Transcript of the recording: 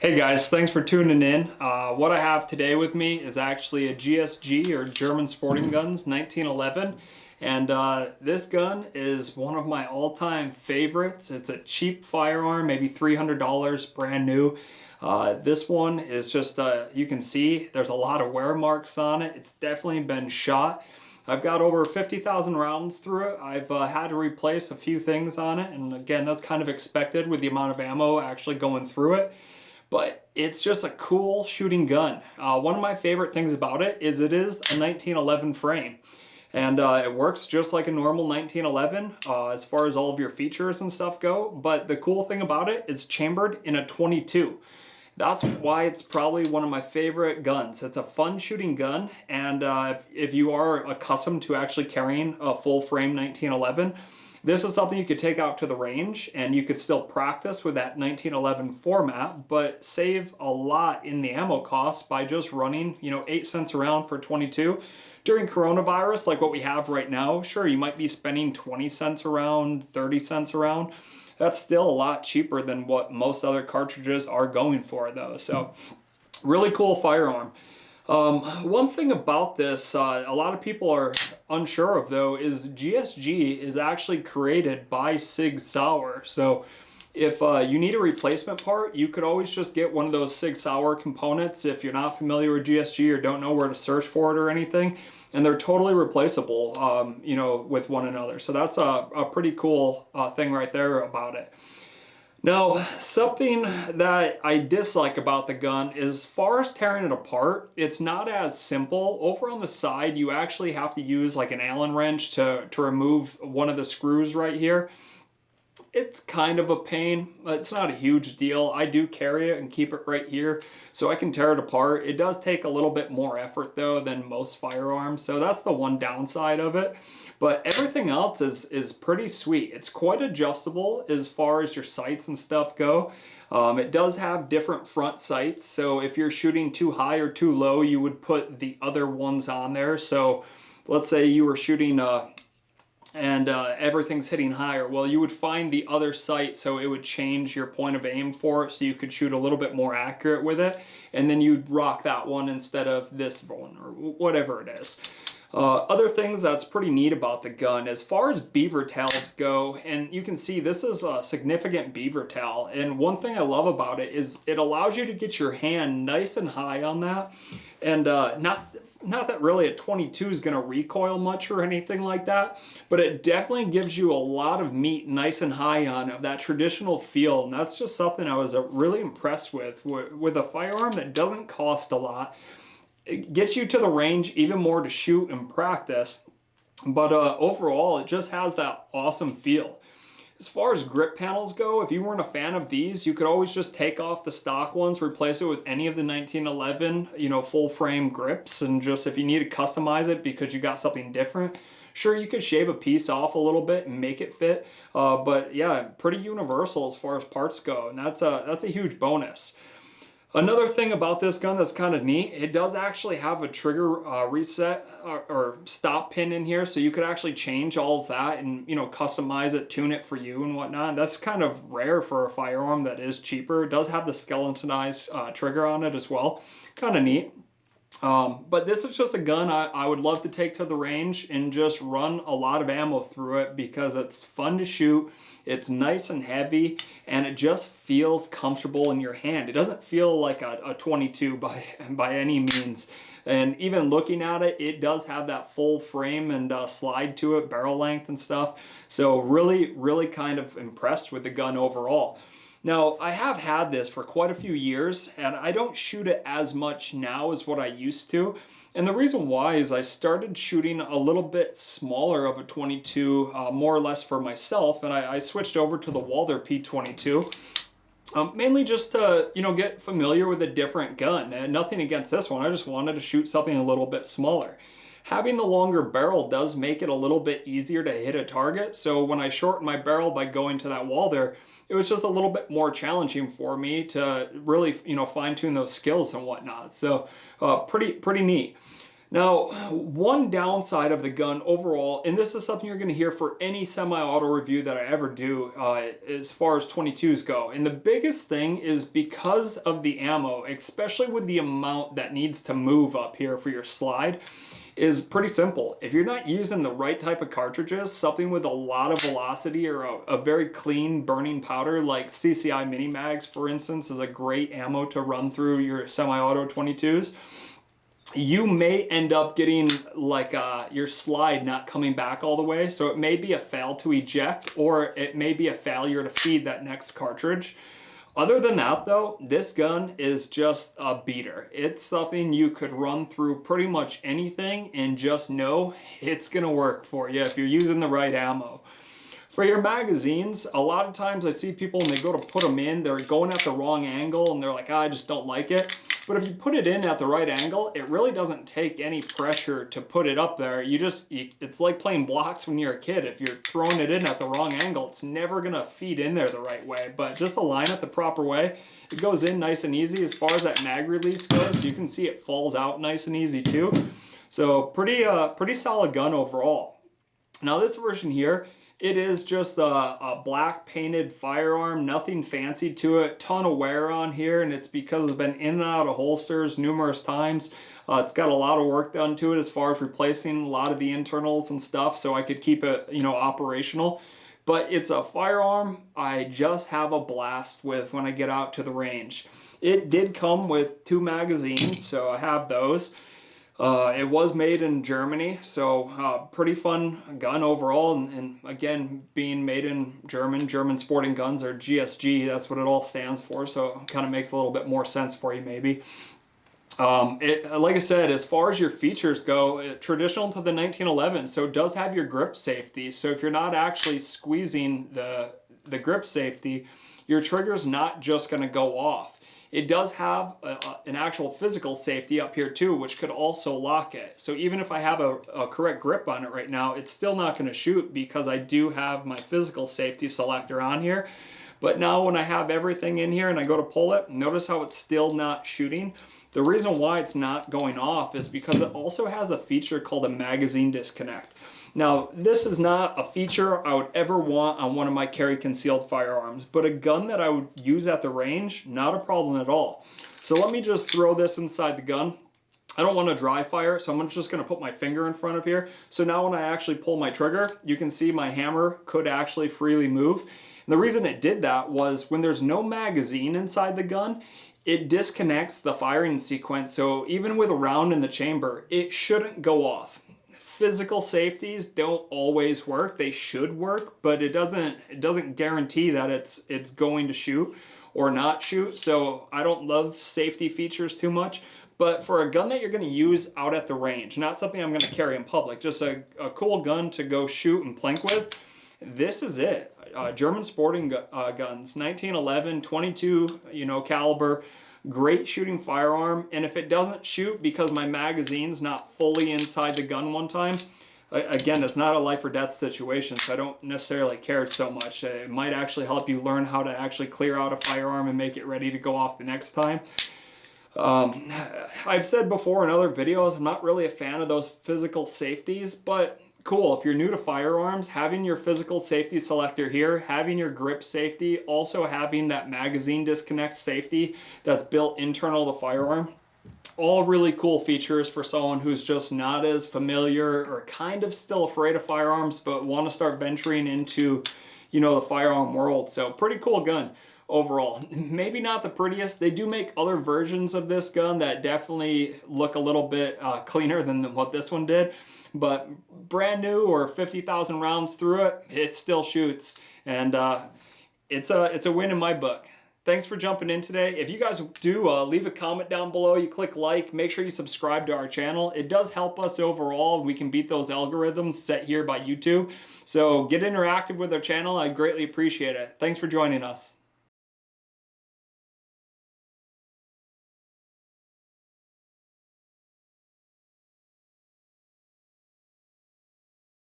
Hey guys, thanks for tuning in. What I have today with me is actually a GSG or German Sporting Guns 1911. And this gun is one of my all-time favorites. It's a cheap firearm, maybe $300, brand new. This one is just, you can see there's a lot of wear marks on it. It's definitely been shot. I've got over 50,000 rounds through it. I've had to replace a few things on it. And again, that's kind of expected with the amount of ammo actually going through it. But it's just a cool shooting gun. One of my favorite things about it is a 1911 frame. And it works just like a normal 1911 as far as all of your features and stuff go. But the cool thing about it, it's chambered in a 22. That's why it's probably one of my favorite guns. It's a fun shooting gun, and if you are accustomed to actually carrying a full frame 1911, this is something you could take out to the range and you could still practice with that 1911 format, but save a lot in the ammo cost by just running, 8 cents a round for 22. During coronavirus, like what we have right now, sure, you might be spending 20 cents a round, 30 cents a round. That's still a lot cheaper than what most other cartridges are going for though. So really cool firearm. One thing about this, a lot of people are unsure of though, is GSG is actually created by Sig Sauer. So if you need a replacement part, you could always just get one of those Sig Sauer components if you're not familiar with GSG or don't know where to search for it or anything. And they're totally replaceable, with one another. So that's a pretty cool thing right there about it. Now, something that I dislike about the gun is as far as tearing it apart, it's not as simple. Over on the side, you actually have to use like an Allen wrench to remove one of the screws right here. It's kind of a pain, but it's not a huge deal. I do carry it and keep it right here so I can tear it apart. It does take a little bit more effort though than most firearms, so that's the one downside of it. But everything else is pretty sweet. It's quite adjustable as far as your sights and stuff go. It does have different front sights, so if you're shooting too high or too low, you would put the other ones on there. So let's say you were shooting and everything's hitting higher, well, you would find the other sight, so it would change your point of aim for it so you could shoot a little bit more accurate with it, and then you'd rock that one instead of this one or whatever it is. Other things that's pretty neat about the gun, as far as beaver tails go, and you can see this is a significant beaver tail, and one thing I love about it is it allows you to get your hand nice and high on that, and not that really a 22 is going to recoil much or anything like that, but it definitely gives you a lot of meat nice and high on it, that traditional feel, and that's just something I was really impressed with a firearm that doesn't cost a lot. It gets you to the range even more to shoot and practice, but overall it just has that awesome feel. As far as grip panels go, if you weren't a fan of these, you could always just take off the stock ones, replace it with any of the 1911, full frame grips, and just if you need to customize it because you got something different, sure, you could shave a piece off a little bit and make it fit, but yeah, pretty universal as far as parts go, and that's a huge bonus. Another thing about this gun that's kind of neat, it does actually have a trigger reset or stop pin in here, so you could actually change all of that and customize it, tune it for you and whatnot. That's kind of rare for a firearm that is cheaper. It does have the skeletonized trigger on it as well, kind of neat. But this is just a gun I would love to take to the range and just run a lot of ammo through it because it's fun to shoot, it's nice and heavy, and it just feels comfortable in your hand. It doesn't feel like a 22 by any means. And even looking at it, it does have that full frame and slide to it, barrel length and stuff. So really, really kind of impressed with the gun overall. Now, I have had this for quite a few years, and I don't shoot it as much now as what I used to. And the reason why is I started shooting a little bit smaller of a 22, more or less for myself, and I switched over to the Walther P22. Mainly just to, get familiar with a different gun. And nothing against this one, I just wanted to shoot something a little bit smaller. Having the longer barrel does make it a little bit easier to hit a target, so when I shortened my barrel by going to that Walther, it was just a little bit more challenging for me to really, fine-tune those skills and whatnot. So pretty neat. Now, one downside of the gun overall, and this is something you're going to hear for any semi-auto review that I ever do as far as 22s go, and the biggest thing is because of the ammo, especially with the amount that needs to move up here for your slide, is pretty simple. If you're not using the right type of cartridges, something with a lot of velocity or a very clean burning powder like CCI mini mags, for instance, is a great ammo to run through your semi-auto 22s. You may end up getting like your slide not coming back all the way. So it may be a fail to eject, or it may be a failure to feed that next cartridge. Other than that though, this gun is just a beater. It's something you could run through pretty much anything and just know it's gonna work for you if you're using the right ammo. For your magazines, a lot of times I see people when they go to put them in, they're going at the wrong angle and they're like, I just don't like it. But if you put it in at the right angle, it really doesn't take any pressure to put it up there. It's like playing blocks when you're a kid. If you're throwing it in at the wrong angle, it's never gonna feed in there the right way. But just align it the proper way, it goes in nice and easy. As far as that mag release goes, you can see it falls out nice and easy too. So pretty solid gun overall. Now this version here, it is just a black painted firearm, nothing fancy to it, ton of wear on here, and it's because it's been in and out of holsters numerous times. It's got a lot of work done to it as far as replacing a lot of the internals and stuff so I could keep it, operational. But it's a firearm I just have a blast with when I get out to the range. It did come with 2 magazines, so I have those. It was made in Germany, so pretty fun gun overall, and again, being made in German sporting guns, or GSG, that's what it all stands for, so it kind of makes a little bit more sense for you maybe. Like I said, as far as your features go, traditional to the 1911, so it does have your grip safety, so if you're not actually squeezing the grip safety, your trigger's not just going to go off. It does have an actual physical safety up here too, which could also lock it. So even if I have a correct grip on it right now, it's still not going to shoot because I do have my physical safety selector on here. But now when I have everything in here and I go to pull it, notice how it's still not shooting. The reason why it's not going off is because it also has a feature called a magazine disconnect. Now, this is not a feature I would ever want on one of my carry concealed firearms, but a gun that I would use at the range, not a problem at all. So let me just throw this inside the gun. I don't want to dry fire, so I'm just going to put my finger in front of here. So now when I actually pull my trigger, you can see my hammer could actually freely move. And the reason it did that was when there's no magazine inside the gun, it disconnects the firing sequence. So even with a round in the chamber, it shouldn't go off. Physical safeties don't always work. They should work, but it doesn't guarantee that it's going to shoot or not shoot. So I don't love safety features too much. But for a gun that you're going to use out at the range, not something I'm going to carry in public, just a cool gun to go shoot and plink with, this is it. German sporting guns, 1911, 22, caliber. Great shooting firearm, and if it doesn't shoot because my magazine's not fully inside the gun one time, again, it's not a life or death situation, so I don't necessarily care so much. It might actually help you learn how to actually clear out a firearm and make it ready to go off the next time. I've said before in other videos, I'm not really a fan of those physical safeties, but cool, if you're new to firearms, having your physical safety selector here, having your grip safety, also having that magazine disconnect safety that's built internal to the firearm, all really cool features for someone who's just not as familiar or kind of still afraid of firearms but want to start venturing into, the firearm world. So pretty cool gun overall. Maybe not the prettiest. They do make other versions of this gun that definitely look a little bit cleaner than what this one did. But brand new or 50,000 rounds through it, it still shoots. And it's a win in my book. Thanks for jumping in today. If you guys do, leave a comment down below. You click like. Make sure you subscribe to our channel. It does help us overall. We can beat those algorithms set here by YouTube. So get interactive with our channel. I greatly appreciate it. Thanks for joining us.